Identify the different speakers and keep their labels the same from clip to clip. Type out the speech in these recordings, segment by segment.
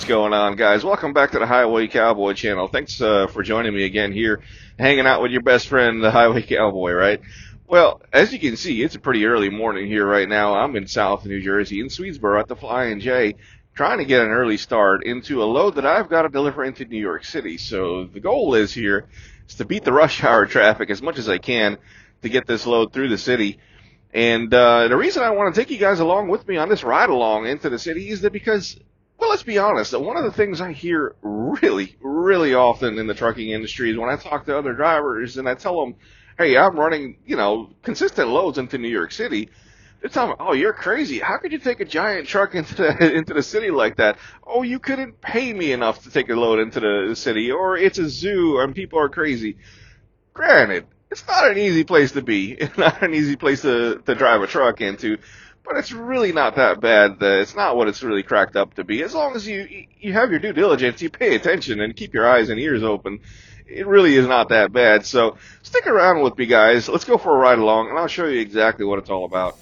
Speaker 1: What's going on, guys? Welcome back to the Highway Cowboy channel. Thanks for joining me again here, hanging out with your best friend, the Highway Cowboy, right? Well, as you can see, it's a pretty early morning here right now. I'm in South New Jersey, in Swedesboro at the Flying J, trying to get an early start into a load that I've got to deliver into New York City. So the goal is to beat the rush hour traffic as much as I can to get this load through the city. And the reason I want to take you guys along with me on this ride along into the city is that because, well, let's be honest, that one of the things I hear really, really often in the trucking industry is when I talk to other drivers and I tell them, hey, I'm running, consistent loads into New York City, they tell me, oh, you're crazy. How could you take a giant truck into the city like that? Oh, you couldn't pay me enough to take a load into the city, or it's a zoo and people are crazy. Granted, it's not an easy place to be. It's not an easy place to drive a truck into. But it's really not that bad. It's not what it's really cracked up to be. As long as you have your due diligence, you pay attention, and keep your eyes and ears open, it really is not that bad. So stick around with me, guys. Let's go for a ride along, and I'll show you exactly what it's all about.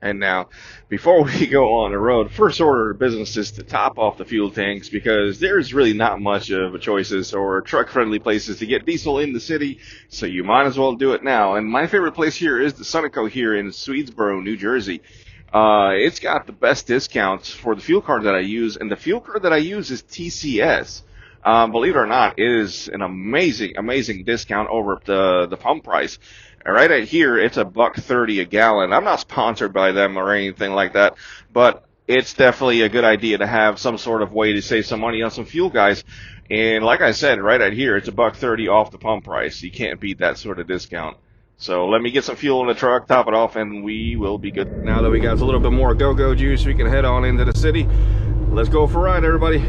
Speaker 1: And now, before we go on the road, first order of business is to top off the fuel tanks because there's really not much of a choices or truck-friendly places to get diesel in the city, so you might as well do it now. And my favorite place here is the Sunoco here in Swedesboro, New Jersey. It's got the best discounts for the fuel card that I use, and the fuel card that I use is TCS. Believe it or not, it is an amazing, amazing discount over the pump price. Right at here, it's $1.30 a gallon. I'm not sponsored by them or anything like that, but it's definitely a good idea to have some sort of way to save some money on some fuel, guys. And like I said, right at here, it's $1.30 off the pump price. You can't beat that sort of discount. So let me get some fuel in the truck, top it off, and we will be good. Now that we got a little bit more go-go juice, we can head on into the city. Let's go for a ride, everybody.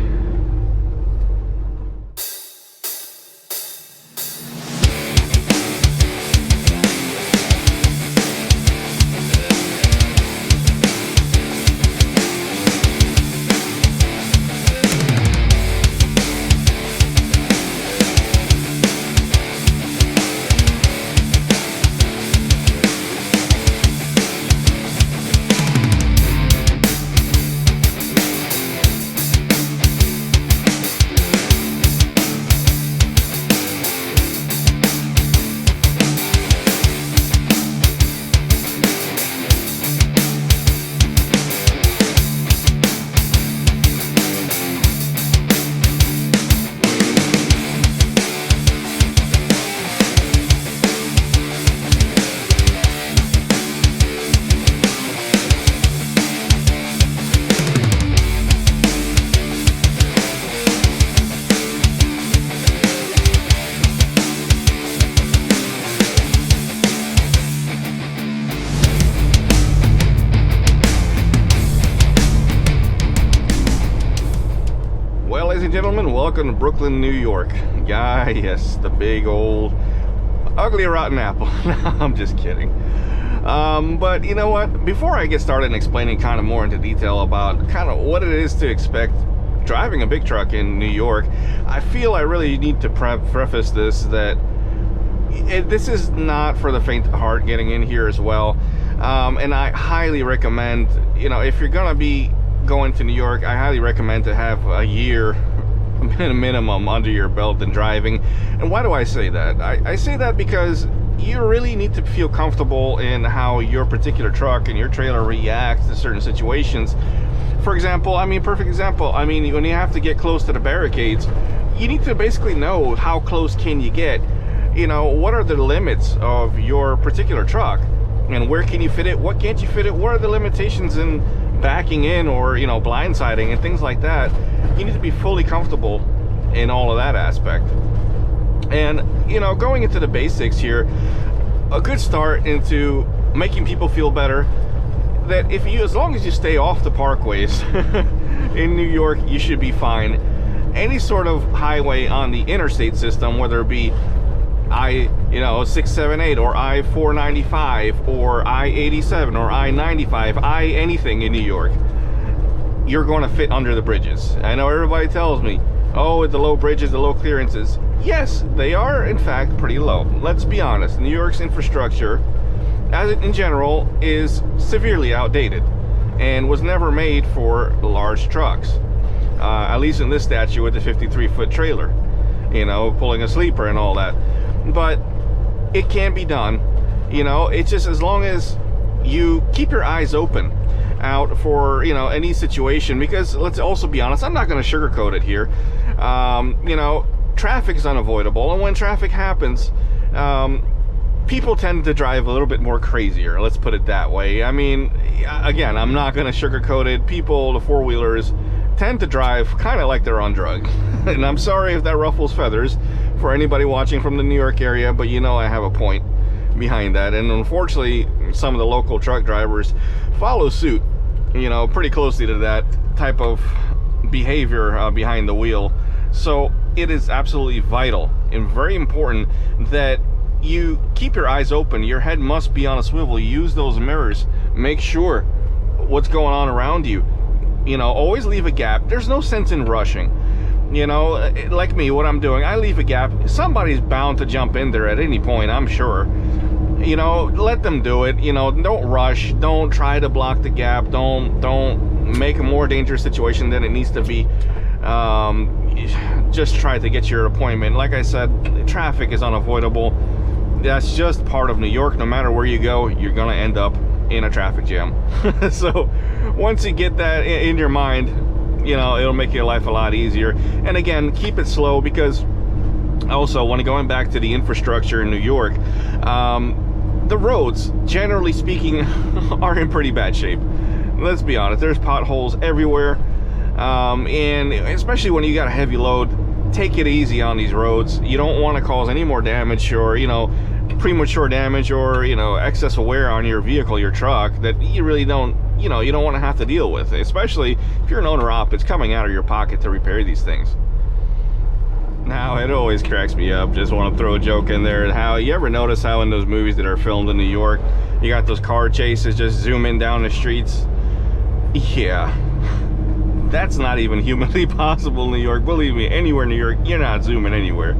Speaker 1: and gentlemen, welcome to Brooklyn, New York. Yes, the big old ugly rotten apple. I'm just kidding. But you know what? Before I get started in explaining kind of more into detail about kind of what it is to expect driving a big truck in New York, I feel I really need to preface this that this is not for the faint of heart getting in here as well. And I highly recommend, if you're gonna be going to New York, I highly recommend to have a year minimum under your belt in driving. And why do I say that? I say that because you really need to feel comfortable in how your particular truck and your trailer reacts to certain situations. For example, perfect example, when you have to get close to the barricades, you need to basically know how close can you get. What are the limits of your particular truck, and where can you fit it, what can't you fit it, what are the limitations in backing in or blindsiding and things like that. You need to be fully comfortable in all of that aspect. And going into the basics here, a good start into making people feel better, that as long as you stay off the parkways in New York, you should be fine. Any sort of highway on the interstate system, whether it be I-678 or I-495 or I-87 or I-95, anything in New York, you're going to fit under the bridges. I know everybody tells me, oh, the low bridges, the low clearances. Yes, they are in fact pretty low. Let's be honest, New York's infrastructure, as in general, is severely outdated and was never made for large trucks. At least in this statue with the 53-foot trailer, pulling a sleeper and all that. But it can be done. It's just as long as you keep your eyes open out for any situation, because let's also be honest, I'm not going to sugarcoat it here. Traffic is unavoidable, and when traffic happens, people tend to drive a little bit more crazier, let's put it that way. Again, I'm not going to sugarcoat it. People, the four-wheelers, tend to drive kind of like they're on drugs. And I'm sorry if that ruffles feathers for anybody watching from the New York area, but I have a point behind that. And unfortunately, some of the local truck drivers follow suit, pretty closely to that type of behavior behind the wheel. So it is absolutely vital and very important that you keep your eyes open. Your head must be on a swivel. Use those mirrors. Make sure what's going on around you. Always leave a gap. There's no sense in rushing. Like me, what I'm doing, I leave a gap. Somebody's bound to jump in there at any point, I'm sure. Let them do it. Don't rush. Don't try to block the gap. Don't make a more dangerous situation than it needs to be. Just try to get your appointment. Like I said, traffic is unavoidable. That's just part of New York. No matter where you go, you're gonna end up in a traffic jam. So once you get that in your mind, it'll make your life a lot easier. And again, keep it slow, because also when going back to the infrastructure in New York, the roads, generally speaking, are in pretty bad shape. Let's be honest, there's potholes everywhere. And especially when you got a heavy load, take it easy on these roads. You don't want to cause any more damage or, premature damage or, excess wear on your vehicle, your truck, that you really don't, you don't want to have to deal with, especially if you're an owner-op. It's coming out of your pocket to repair these things. Now, it always cracks me up. Just want to throw a joke in there. How you ever notice how in those movies that are filmed in New York, you got those car chases just zooming down the streets? Yeah. That's not even humanly possible in New York. Believe me, anywhere in New York, you're not zooming anywhere.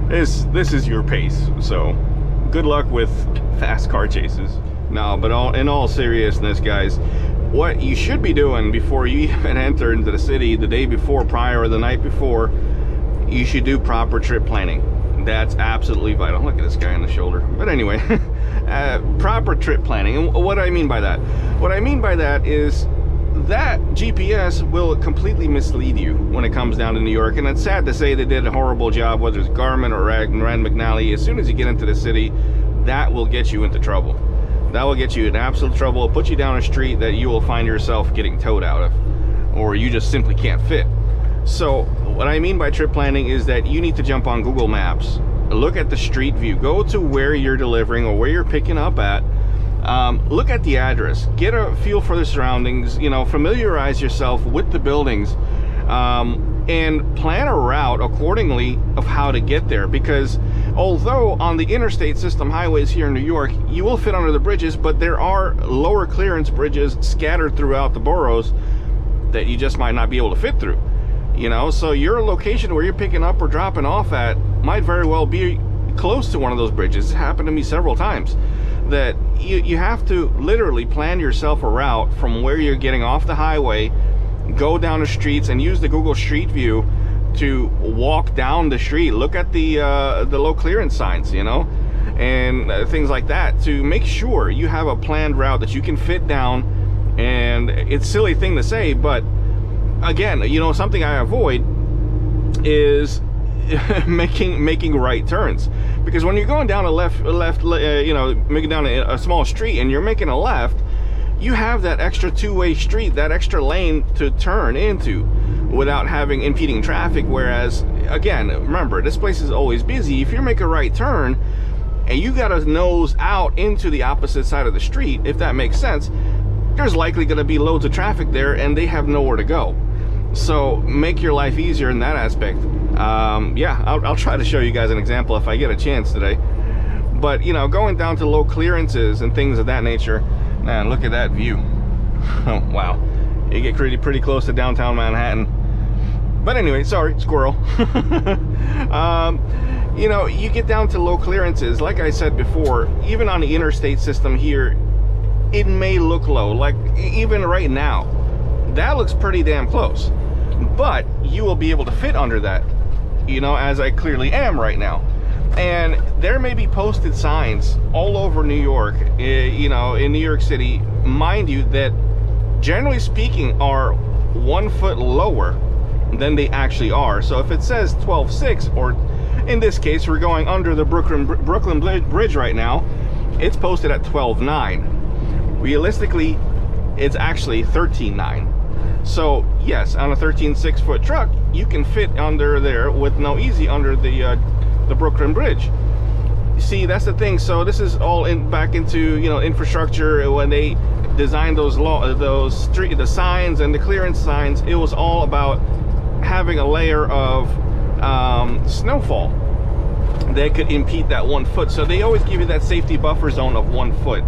Speaker 1: This is your pace. So good luck with fast car chases. No, but in all seriousness, guys, what you should be doing before you even enter into the city, the day before, prior, or the night before, you should do proper trip planning. That's absolutely vital. Look at this guy on the shoulder. But anyway, proper trip planning. And what do I mean by that? What I mean by that is that GPS will completely mislead you when it comes down to New York. And it's sad to say they did a horrible job, whether it's Garmin or Rand McNally. As soon as you get into the city, that will get you into trouble. That will get you in absolute trouble. It'll put you down a street that you will find yourself getting towed out of, or you just simply can't fit. So what I mean by trip planning is that you need to jump on Google Maps, look at the street view, go to where you're delivering or where you're picking up at, look at the address, get a feel for the surroundings, familiarize yourself with the buildings, and plan a route accordingly of how to get there. Because although on the interstate system highways here in New York, you will fit under the bridges, but there are lower clearance bridges scattered throughout the boroughs that you just might not be able to fit through. You know, so your location where you're picking up or dropping off at might very well be close to one of those bridges. It's happened to me several times that you have to literally plan yourself a route from where you're getting off the highway, go down the streets, and use the Google Street View to walk down the street. Look at the low clearance signs, you know, and things like that, to make sure you have a planned route that you can fit down. And it's a silly thing to say, but again, you know, something I avoid is making right turns, because when you're going down a left, you know, making down a small street and you're making a left, you have that extra two-way street, that extra lane to turn into without having impeding traffic. Whereas, again, remember, this place is always busy. If you make a right turn and you got to nose out into the opposite side of the street, if that makes sense, there's likely going to be loads of traffic there and they have nowhere to go. So make your life easier in that aspect. Yeah, I'll try to show you guys an example if I get a chance today. But, you know, going down to low clearances and things of that nature, man, look at that view. Oh, wow. You get pretty close to downtown Manhattan. But anyway, sorry, squirrel. You know, you get down to low clearances, like I said before, even on the interstate system here, it may look low. Like, even right now, that looks pretty damn close. But you will be able to fit under that, you know, as I clearly am right now. And there may be posted signs all over New York, you know, in New York City, mind you, that generally speaking are 1 foot lower than they actually are. So if it says 12.6, or in this case, we're going under the Brooklyn Bridge right now, it's posted at 12.9. Realistically, it's actually 13.9. So yes, on a 13.6 foot truck, you can fit under there with no easy under the Brooklyn Bridge. You see, that's the thing. So this is all back into, you know, infrastructure. When they designed the signs and the clearance signs, it was all about having a layer of snowfall that could impede that 1 foot. So they always give you that safety buffer zone of 1 foot.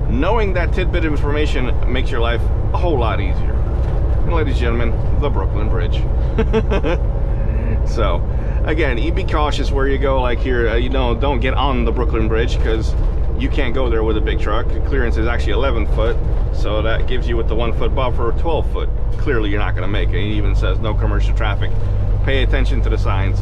Speaker 1: Knowing that tidbit of information makes your life a whole lot easier. And ladies and gentlemen, the Brooklyn Bridge. So again, you be cautious where you go. Like here, you know, don't get on the Brooklyn Bridge, because you can't go there with a big truck. The clearance is actually 11 foot, so that gives you, with the 1 foot buffer, 12 foot. Clearly you're not going to make it. It even says no commercial traffic. Pay attention to the signs.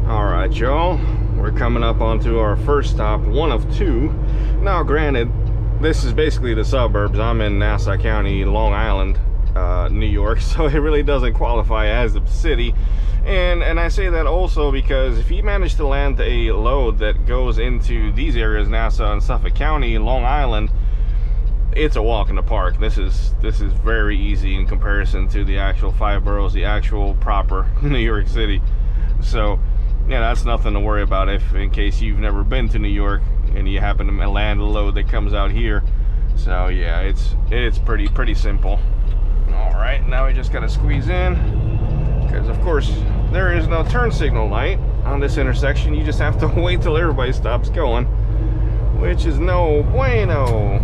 Speaker 1: Alright, y'all, we're coming up onto our first stop, one of two. Now granted, this is basically the suburbs. I'm in Nassau County, Long Island, New York, so it really doesn't qualify as the city. And I say that also because if you manage to land a load that goes into these areas, Nassau and Suffolk County, Long Island, it's a walk in the park. This is very easy in comparison to the actual 5 boroughs, the actual proper New York City. So yeah, that's nothing to worry about if, in case you've never been to New York and you happen to land a load that comes out here. So yeah, it's pretty simple. All right, now we just got to squeeze in, because of course there is no turn signal light on this intersection. You just have to wait till everybody stops going, which is no bueno.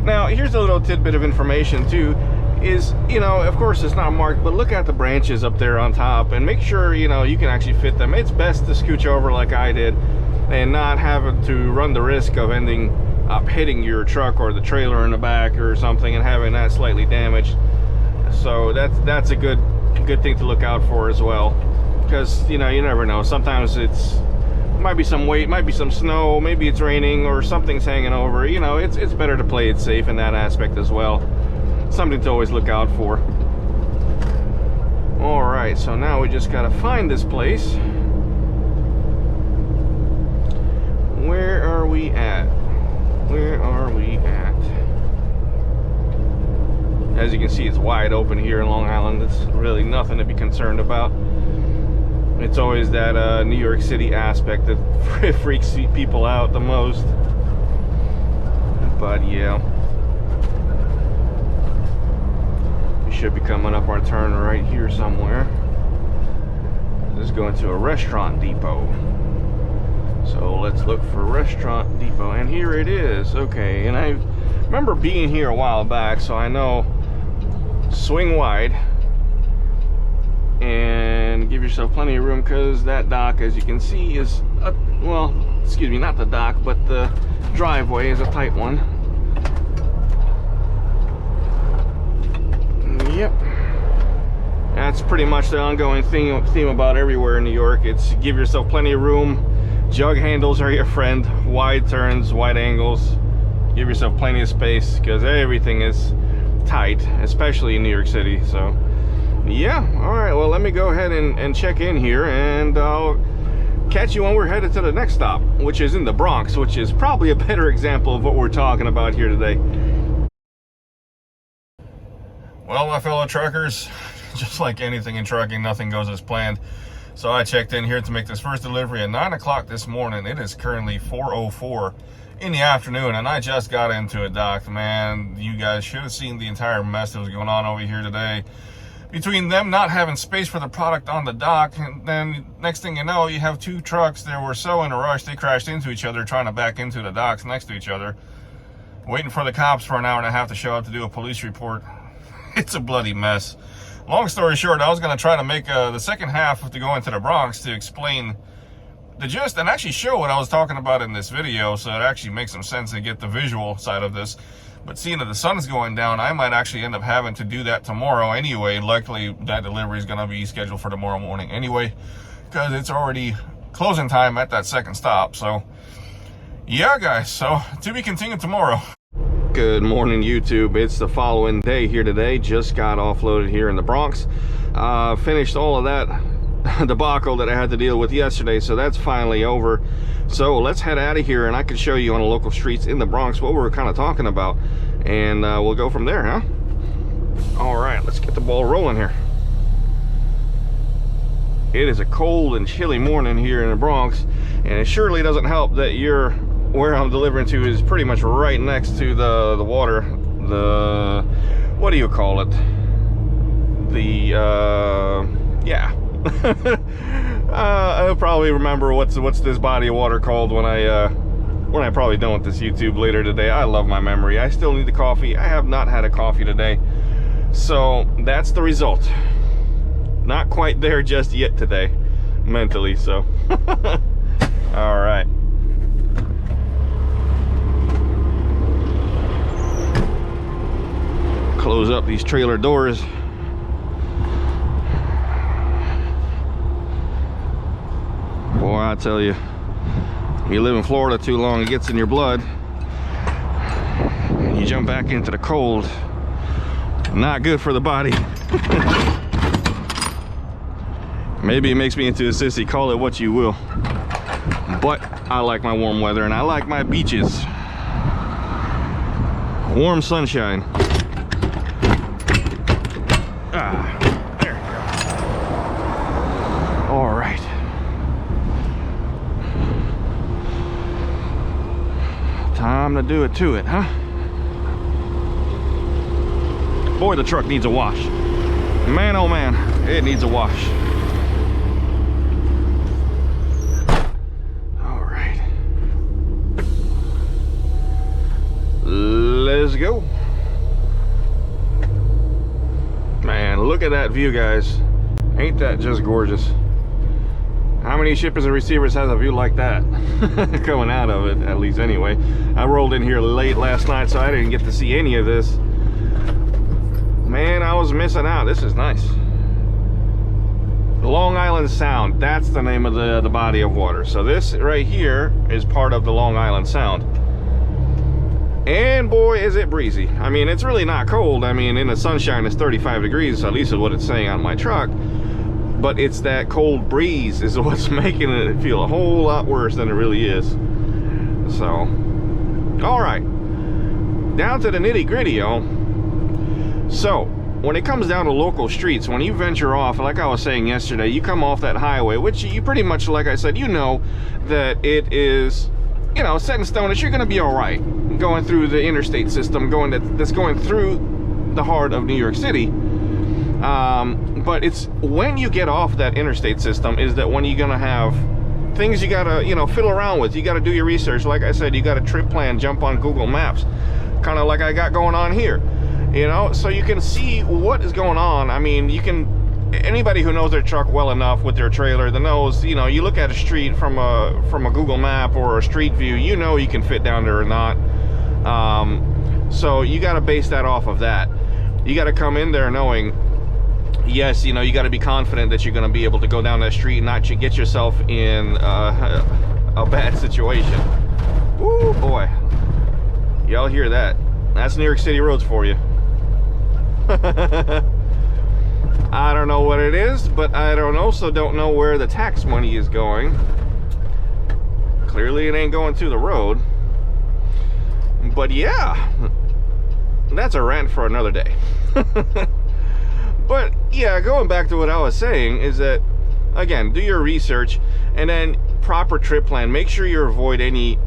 Speaker 1: Now here's a little tidbit of information too, is, you know, of course it's not marked, but look at the branches up there on top and make sure, you know, you can actually fit them. It's best to scooch over like I did and not having to run the risk of ending up hitting your truck or the trailer in the back or something and having that slightly damaged. So that's a good thing to look out for as well, because, you know, you never know. Sometimes might be some weight, might be some snow, maybe it's raining or something's hanging over. You know, it's better to play it safe in that aspect as well. Something to always look out for. All right, so now we just gotta find this place. Where are we at? Where are we at? As you can see, it's wide open here in Long Island. It's really nothing to be concerned about. It's always that New York City aspect that freaks people out the most. But yeah, we should be coming up our turn right here somewhere. This is going to a restaurant depot. So let's look for Restaurant Depot, and here it is. Okay, and I remember being here a while back, so I know swing wide and give yourself plenty of room, because that dock, as you can see, is well, excuse me, not the dock, but the driveway is a tight one. Yep, that's pretty much the ongoing theme about everywhere in New York. It's give yourself plenty of room. Jug handles are your friend. Wide turns, wide angles. Give yourself plenty of space, because everything is tight, especially in New York City. So yeah, all right, well, let me go ahead and check in here, and I'll catch you when we're headed to the next stop, which is in the Bronx, which is probably a better example of what we're talking about here today. Well, my fellow truckers, just like anything in trucking, nothing goes as planned. So I checked in here to make this first delivery at 9 o'clock this morning. It is currently 4:04 in the afternoon, and I just got into a dock. Man, you guys should have seen the entire mess that was going on over here today. Between them not having space for the product on the dock, and then next thing you know, you have two trucks that were so in a rush they crashed into each other trying to back into the docks next to each other, waiting for the cops for an hour and a half to show up to do a police report. It's a bloody mess. Long story short, I was going to try to make the second half to go into the Bronx to explain the gist and actually show what I was talking about in this video, so it actually makes some sense and get the visual side of this. But seeing that the sun is going down, I might actually end up having to do that tomorrow anyway. Likely that delivery is going to be scheduled for tomorrow morning anyway, because it's already closing time at that second stop. So yeah, guys, so to be continued tomorrow. Good morning, YouTube. It's the following day here today. Just got offloaded here in the Bronx. Finished all of that debacle that I had to deal with yesterday, so that's finally over. So let's head out of here, and I can show you on the local streets in the Bronx what we were kind of talking about, and we'll go from there, huh? All right, let's get the ball rolling here. It is a cold and chilly morning here in the Bronx, and it surely doesn't help that where I'm delivering to is pretty much right next to the water. The, what do you call it? Yeah. I'll probably remember what's this body of water called when I probably done with this YouTube later today. I love my memory. I still need the coffee. I have not had a coffee today, so that's the result. Not quite there just yet today, mentally. So all right. Close up these trailer doors. Boy, I tell you, you live in Florida too long, it gets in your blood, and you jump back into the cold. Not good for the body. Maybe it makes me into a sissy, call it what you will, but I like my warm weather, and I like my beaches. Warm sunshine. There you go. All right. Time to do it to it, huh? Boy, the truck needs a wash. Man, oh man, it needs a wash. All right. Let's go. Man, look at that view, guys. Ain't that just gorgeous? How many shippers and receivers has a view like that? Coming out of it, at least anyway. I rolled in here late last night, so I didn't get to see any of this. Man, I was missing out. This is nice. Long Island Sound, that's the name of the body of water. So this right here is part of the Long Island Sound. And boy, is it breezy. I mean, it's really not cold. I mean, in the sunshine, it's 35 degrees, at least is what it's saying on my truck. But it's that cold breeze is what's making it feel a whole lot worse than it really is. So, all right. Down to the nitty gritty, y'all. So, when it comes down to local streets, when you venture off, like I was saying yesterday, you come off that highway, which you pretty much, like I said, you know that it is, you know, set in stone that you're going to be all right going through the interstate system, that's going through the heart of New York City. But it's when you get off that interstate system is that when you're going to have things you got to, you know, fiddle around with. You got to do your research. Like I said, you got a trip plan, jump on Google Maps, kind of like I got going on here, you know, so you can see what is going on. I mean, you can, anybody who knows their truck well enough with their trailer that knows, you know, you look at a street from a Google map or a street view, you know you can fit down there or not. So you got to base that off of that. You got to come in there knowing, yes, you know, you got to be confident that you're going to be able to go down that street and not get yourself in a bad situation. Ooh, boy. Y'all hear that? That's New York City roads for you. I don't know what it is, but I also don't know where the tax money is going. Clearly it ain't going to the road. But yeah, that's a rant for another day. But yeah, going back to what I was saying is that, again, do your research and then proper trip plan. Make sure you avoid any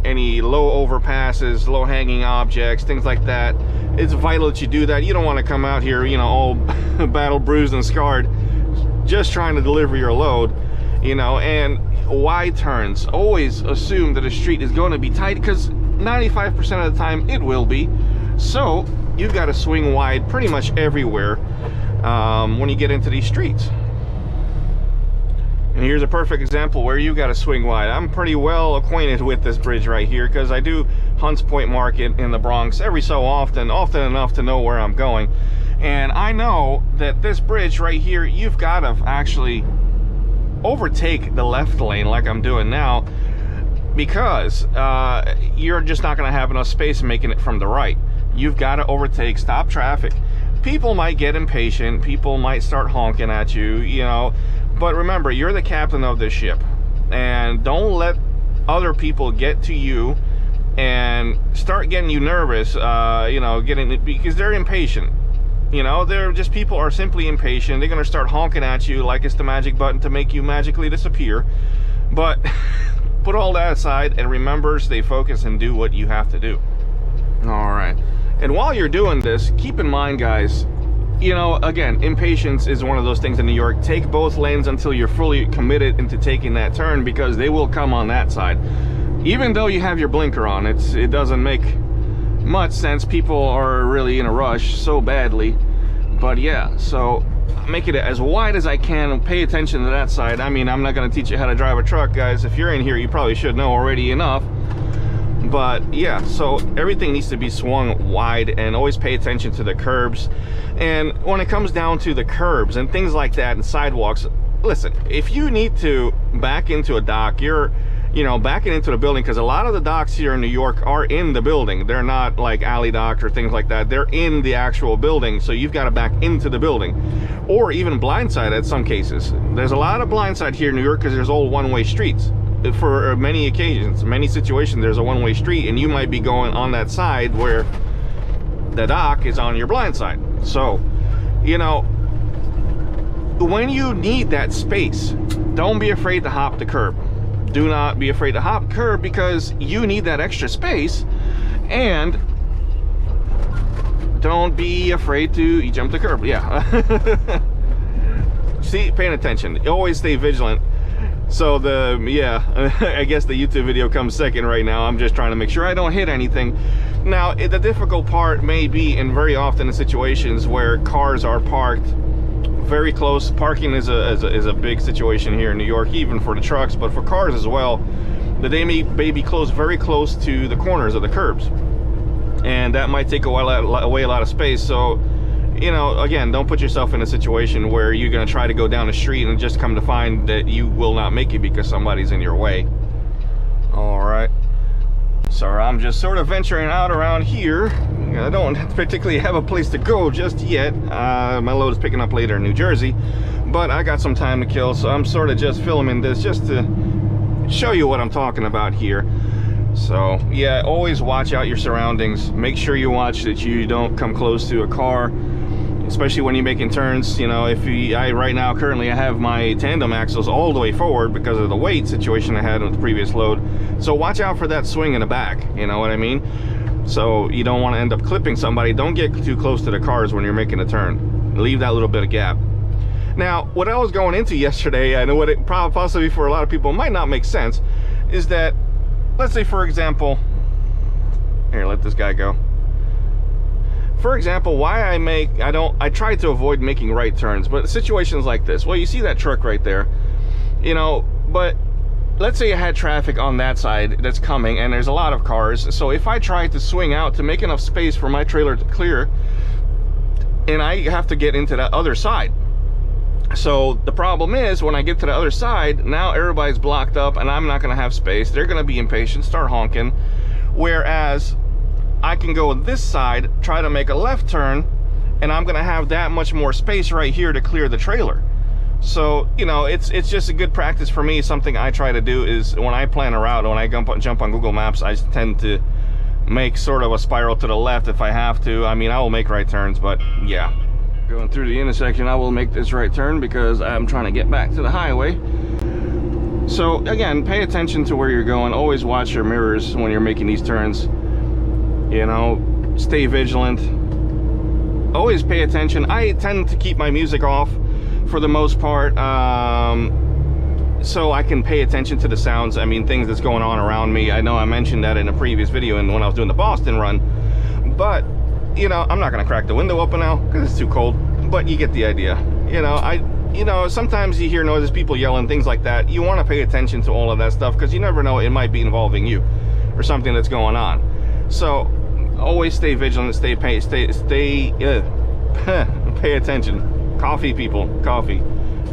Speaker 1: low overpasses, low hanging objects, things like that. It's vital that you do that. You don't want to come out here, you know, all battle bruised and scarred, just trying to deliver your load, you know. And wide turns. Always assume that a street is going to be tight, because 95% of the time it will be. So you've got to swing wide pretty much everywhere when you get into these streets. And here's a perfect example where you got to swing wide. I'm pretty well acquainted with this bridge right here because I do Hunts Point Market in the Bronx every so often enough to know where I'm going. And I know that this bridge right here, you've got to actually overtake the left lane like I'm doing now, because you're just not going to have enough space making it from the right. You've got to overtake, stop traffic. People might get impatient, people might start honking at you, you know, but remember, you're the captain of this ship, and don't let other people get to you and start getting you nervous, you know, because they're impatient. You know, they're just, people are simply impatient. They're going to start honking at you like it's the magic button to make you magically disappear. But put all that aside and remember, stay focused and do what you have to do. All right. And while you're doing this, keep in mind, guys, you know, again, impatience is one of those things in New York. Take both lanes until you're fully committed into taking that turn, because they will come on that side. Even though you have your blinker on, it doesn't make much sense. People are really in a rush so badly. But yeah, so make it as wide as I can and pay attention to that side. I mean, I'm not going to teach you how to drive a truck, guys. If you're in here, you probably should know already enough. But yeah, so everything needs to be swung wide, and always pay attention to the curbs. And when it comes down to the curbs and things like that and sidewalks, listen, if you need to back into a dock, you're, you know, backing into the building, because a lot of the docks here in New York are in the building. They're not like alley docks or things like that. They're in the actual building, so you've got to back into the building, or even blindside at some cases. There's a lot of blindside here in New York because there's all one-way streets. For many occasions, many situations, there's a one-way street, and you might be going on that side where the dock is on your blind side. So, you know, when you need that space, don't be afraid to hop the curb. Do not be afraid to hop the curb, because you need that extra space. And don't be afraid to jump the curb. Yeah. See, paying attention. Always stay vigilant. So yeah, I guess the YouTube video comes second right now. I'm just trying to make sure I don't hit anything. Now, the difficult part may be, and very often in situations where cars are parked very close. Parking is a big situation here in New York, even for the trucks, but for cars as well. That they may be close, very close to the corners of the curbs, and that might take away a lot of space. So, you know, again, don't put yourself in a situation where you're going to try to go down the street and just come to find that you will not make it because somebody's in your way. All right. So I'm just sort of venturing out around here. I don't particularly have a place to go just yet. My load is picking up later in New Jersey, but I got some time to kill, so I'm sort of just filming this just to show you what I'm talking about here. So yeah, always watch out your surroundings. Make sure you watch that you don't come close to a car. especially when you're making turns. You know, right now currently I have my tandem axles all the way forward because of the weight situation I had with the previous load. So watch out for that swing in the back, you know what I mean? So you don't want to end up clipping somebody. Don't get too close to the cars when you're making a turn. Leave that little bit of gap. Now, what I was going into yesterday, I know what it possibly for a lot of people might not make sense, is that, let's say for example, here, let this guy go. For example, I try to avoid making right turns, but situations like this, well, you see that truck right there, you know, but let's say I had traffic on that side that's coming and there's a lot of cars. So if I try to swing out to make enough space for my trailer to clear, and I have to get into that other side. So the problem is when I get to the other side, now everybody's blocked up and I'm not going to have space. They're going to be impatient, start honking. Whereas I can go this side, try to make a left turn, and I'm going to have that much more space right here to clear the trailer. So, you know, it's just a good practice for me. Something I try to do is when I plan a route, when I jump on Google Maps, I tend to make sort of a spiral to the left if I have to. I mean, I will make right turns, but yeah. Going through the intersection, I will make this right turn because I'm trying to get back to the highway. So again, pay attention to where you're going. Always watch your mirrors when you're making these turns. You know, stay vigilant. Always pay attention. I tend to keep my music off for the most part, so I can pay attention to the sounds. I mean, things that's going on around me. I know I mentioned that in a previous video and when I was doing the Boston run, but you know, I'm not gonna crack the window open now because it's too cold, but you get the idea. You know, sometimes you hear noises, people yelling, things like that. You want to pay attention to all of that stuff because you never know, it might be involving you or something that's going on. So always stay vigilant, pay attention. Coffee, people, coffee.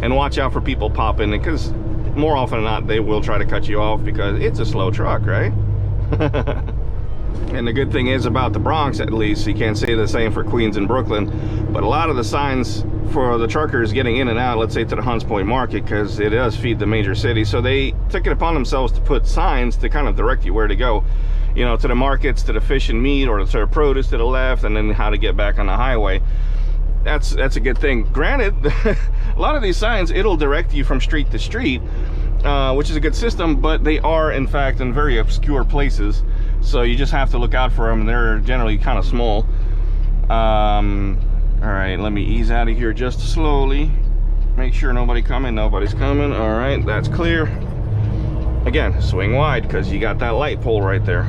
Speaker 1: And watch out for people popping, because more often than not they will try to cut you off because it's a slow truck, right? And the good thing is about the Bronx, at least, you can't say the same for Queens and Brooklyn, but a lot of the signs for the truckers getting in and out, let's say to the Hunts Point Market, because it does feed the major city, so they took it upon themselves to put signs to kind of direct you where to go, you know, to the markets, to the fish and meat, or to the produce to the left, and then how to get back on the highway. That's a good thing. Granted, a lot of these signs, it'll direct you from street to street, which is a good system, but they are in fact in very obscure places, so you just have to look out for them, and they're generally kind of small. All right, let me ease out of here just slowly, make sure nobody's coming. All right, that's clear. Again, swing wide because you got that light pole right there.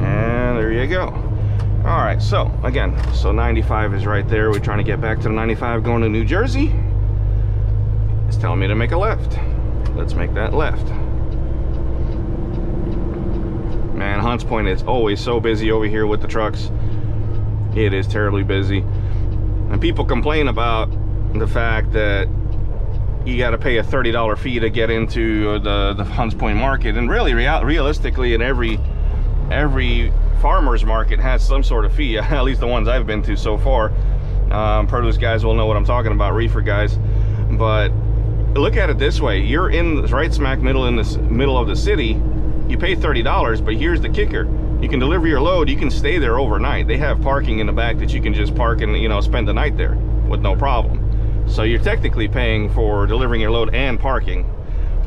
Speaker 1: And there you go. All right, so again, so 95 is right there. We're trying to get back to the 95 going to New Jersey. It's telling me to make a left. Let's make that left. Man, Hunts Point is always so busy over here with the trucks. It is terribly busy. And people complain about the fact that you got to pay a $30 fee to get into the Hunts Point Market. And really, realistically, in every farmer's market has some sort of fee, at least the ones I've been to so far. Produce guys will know what I'm talking about, reefer guys. But look at it this way, you're in right smack middle in this middle of the city, you pay $30, but here's the kicker: you can deliver your load, you can stay there overnight. They have parking in the back that you can just park and, you know, spend the night there with no problem. So you're technically paying for delivering your load and parking.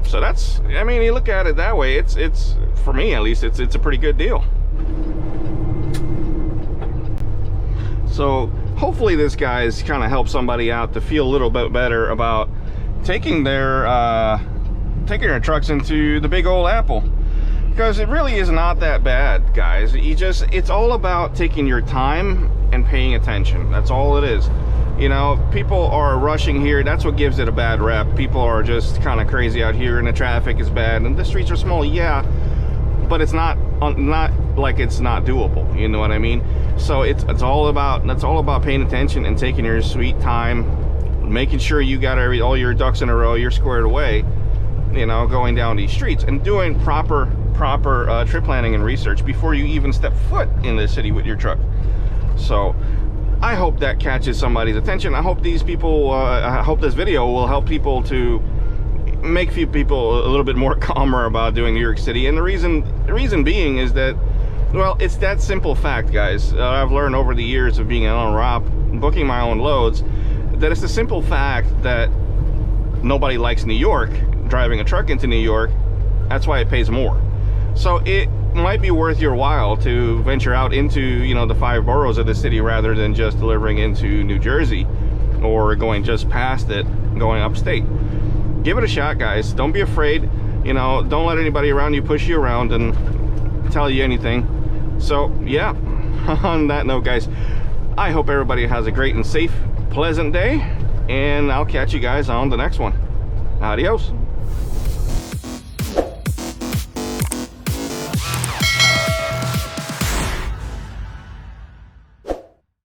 Speaker 1: So that's, I mean, you look at it that way, it's for me at least, it's a pretty good deal. So hopefully this guy's kind of helped somebody out to feel a little bit better about taking their trucks into the Big Old Apple, because it really is not that bad, guys. It's all about taking your time and paying attention. That's all it is. You know, people are rushing here. That's what gives it a bad rep. People are just kind of crazy out here, and the traffic is bad, and the streets are small, yeah, but it's not like it's not doable. You know what I mean? So that's all about paying attention and taking your sweet time, making sure you got all your ducks in a row, you're squared away, you know, going down these streets and doing proper trip planning and research before you even step foot in the city with your truck. So I hope that catches somebody's attention. I hope these people, I hope this video will help people to make few people a little bit more calmer about doing New York City. And the reason being is that Well, it's that simple fact, guys. I've learned over the years of being on ROP, booking my own loads, that it's the simple fact that nobody likes New York, driving a truck into New York. That's why it pays more. So it might be worth your while to venture out into, you know, the 5 boroughs of the city rather than just delivering into New Jersey or going just past it, going upstate. Give it a shot, guys. Don't be afraid. You know, don't let anybody around you push you around and tell you anything. So yeah, on that note, guys, I hope everybody has a great and safe, pleasant day, and I'll catch you guys on the next one. Adios.